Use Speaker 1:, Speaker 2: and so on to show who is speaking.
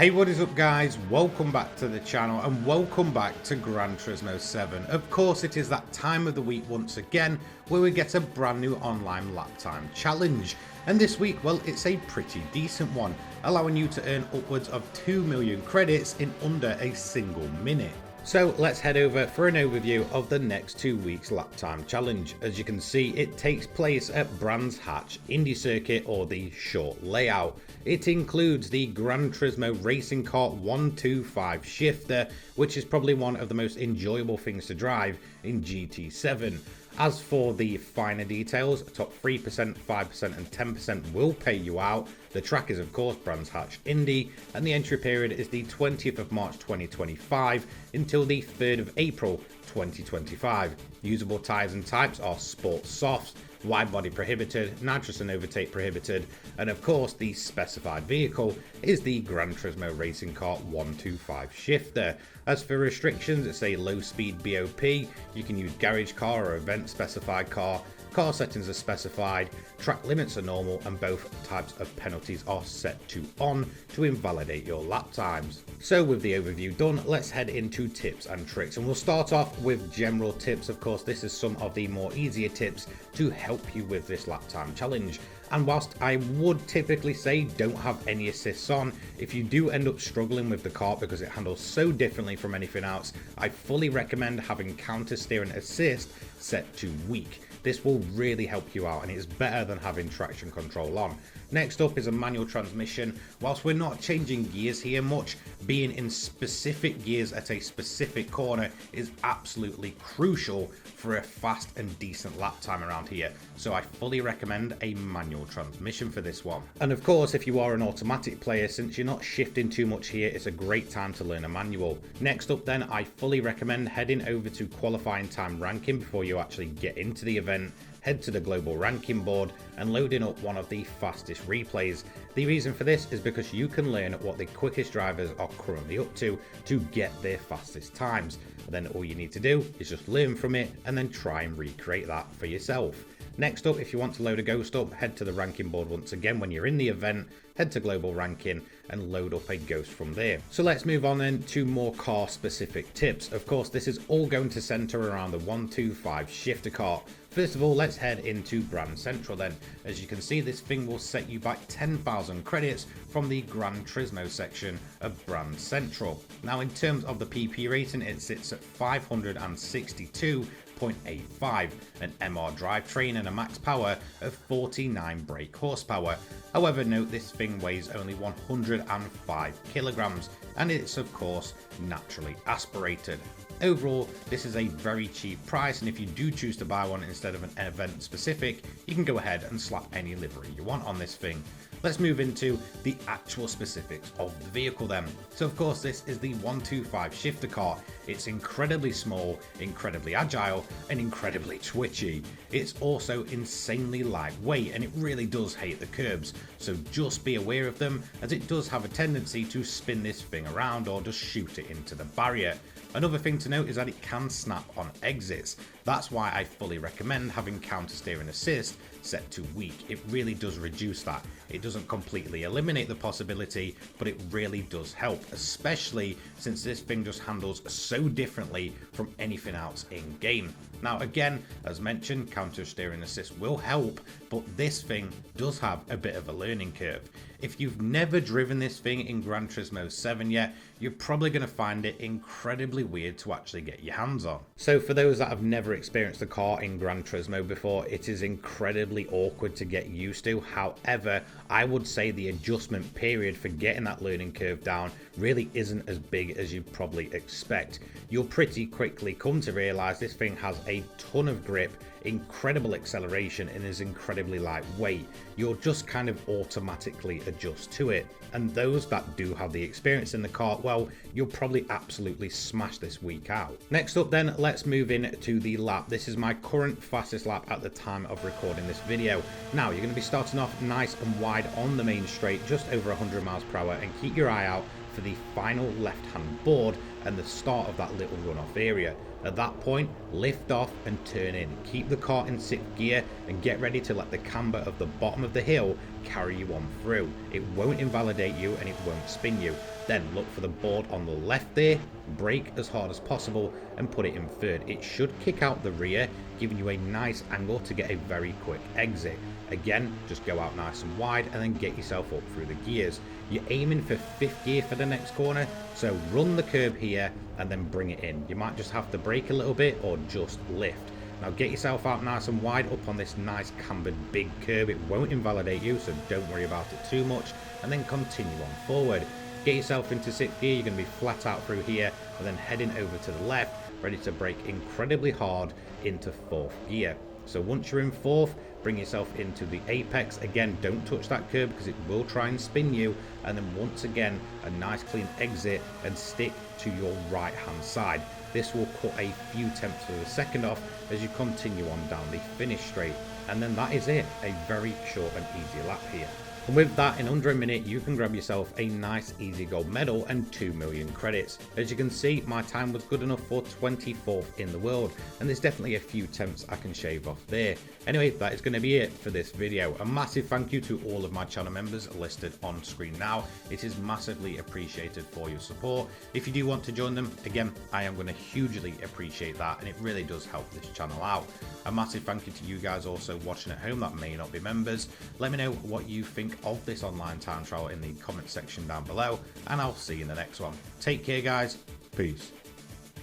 Speaker 1: Hey, what is up guys? Welcome back to the channel and welcome back to Gran Turismo 7. Of course it is that time of the week once again where we get a brand new online lap time challenge. And this week, well, it's a pretty decent one, allowing you to earn upwards of 2 million credits in under a single minute. So let's head over for an overview of the next 2 weeks lap time challenge. As you can see, it takes place at Brands Hatch Indy circuit, or the short layout. It includes the Gran Turismo Racing Kart 125 Shifter, which is probably one of the most enjoyable things to drive in GT7. As for the finer details, top 3%, 5% and 10% will pay you out. The track is of course Brands Hatch Indy, and the entry period is the 20th of March 2025 until the 3rd of April 2025. Usable tyres and types are sport softs, wide body prohibited, nitrous and overtake prohibited, and of course the specified vehicle is the Gran Turismo Racing Kart 125 Shifter. As for restrictions, it's a low speed BOP, you can use garage car or event specified car settings are specified, track limits are normal, and both types of penalties are set to on to invalidate your lap times. So with the overview done, let's head into tips and tricks, and we'll start off with general tips. Of course, this is some of the more easier tips to help you with this lap time challenge. And whilst I would typically say don't have any assists on, if you do end up struggling with the kart because it handles so differently from anything else, I fully recommend having counter steering assist set to weak. This will really help you out, and it's better than having traction control on. Next up is a manual transmission. Whilst we're not changing gears here much, being in specific gears at a specific corner is absolutely crucial for a fast and decent lap time around here. So I fully recommend a manual transmission for this one. And of course, if you are an automatic player, since you're not shifting too much here, it's a great time to learn a manual. Next up then, I fully recommend heading over to qualifying time ranking before you actually get into the event. Head to the global ranking board and loading up one of the fastest replays. The reason for this is because you can learn what the quickest drivers are currently up to get their fastest times. And then all you need to do is just learn from it and then try and recreate that for yourself. Next up, if you want to load a ghost up, head to the ranking board once again when you're in the event, head to global ranking and load up a ghost from there. So let's move on then to more car specific tips. Of course, this is all going to center around the 125 Shifter Kart. First of all, let's head into Brand Central then. As you can see, this thing will set you back 10,000 credits from the Gran Turismo section of Brand Central. Now in terms of the PP rating, it sits at 562.85, an MR drivetrain and a max power of 49 brake horsepower. However, note this thing weighs only 105 kilograms and it's of course naturally aspirated. Overall, this is a very cheap price, and if you do choose to buy one instead of an event specific, you can go ahead and slap any livery you want on this thing. Let's move into the actual specifics of the vehicle then. So of course this is the 125 Shifter Kart. It's incredibly small, incredibly agile and incredibly twitchy. It's also insanely lightweight and it really does hate the curbs, so just be aware of them, as it does have a tendency to spin this thing around or just shoot it into the barrier. Another thing to note is that it can snap on exits. That's why I fully recommend having counter steering assist set to weak. It really does reduce that. It doesn't completely eliminate the possibility, but it really does help, especially since this thing just handles so differently from anything else in game. Now again, as mentioned, counter steering assist will help, but this thing does have a bit of a learning curve. If you've never driven this thing in Gran Turismo 7 yet, you're probably going to find it incredibly weird to actually get your hands on. So for those that have never experienced a car in Gran Turismo before, it is incredibly awkward to get used to. However, I would say the adjustment period for getting that learning curve down really isn't as big as you probably expect. You'll pretty quickly come to realize this thing has a ton of grip, incredible acceleration, and is incredibly lightweight. You'll just kind of automatically adjust to it, and those that do have the experience in the kart, well, you'll probably absolutely smash this week out. Next up then, let's move in to the lap. This is my current fastest lap at the time of recording this video. Now you're going to be starting off nice and wide on the main straight, just over 100 miles per hour, and keep your eye out for the final left hand board and the start of that little runoff area. At that point, lift off and turn in. Keep the car in 6th gear and get ready to let the camber of the bottom of the hill carry you on through. It won't invalidate you and it won't spin you. Then look for the board on the left there, brake as hard as possible and put it in third. It should kick out the rear, giving you a nice angle to get a very quick exit. Again, just go out nice and wide and then get yourself up through the gears. You're aiming for 5th gear for the next corner, so run the curb here and then bring it in. You might just have to brake a little bit or just lift. Now get yourself out nice and wide up on this nice cambered big curb. It won't invalidate you, so don't worry about it too much, and then continue on forward. Get yourself into 6th gear, you're going to be flat out through here and then heading over to the left, ready to brake incredibly hard into 4th gear. So once you're in 4th, bring yourself into the apex. Again, don't touch that curb because it will try and spin you. And then once again, a nice clean exit and stick to your right hand side. This will cut a few tenths of a second off as you continue on down the finish straight. And then that is it, a very short and easy lap here. And with that, in under a minute, you can grab yourself a nice easy gold medal and 2 million credits. As you can see, my time was good enough for 24th in the world, and there's definitely a few tenths I can shave off there. Anyway, that is going to be it for this video. A massive thank you to all of my channel members listed on screen now. It is massively appreciated for your support. If you do want to join them, again, I am going to hugely appreciate that, and it really does help this channel out. A massive thank you to you guys also watching at home that may not be members. Let me know what you think of this online time trial in the comment section down below, and I'll see you in the next one. Take care guys, peace.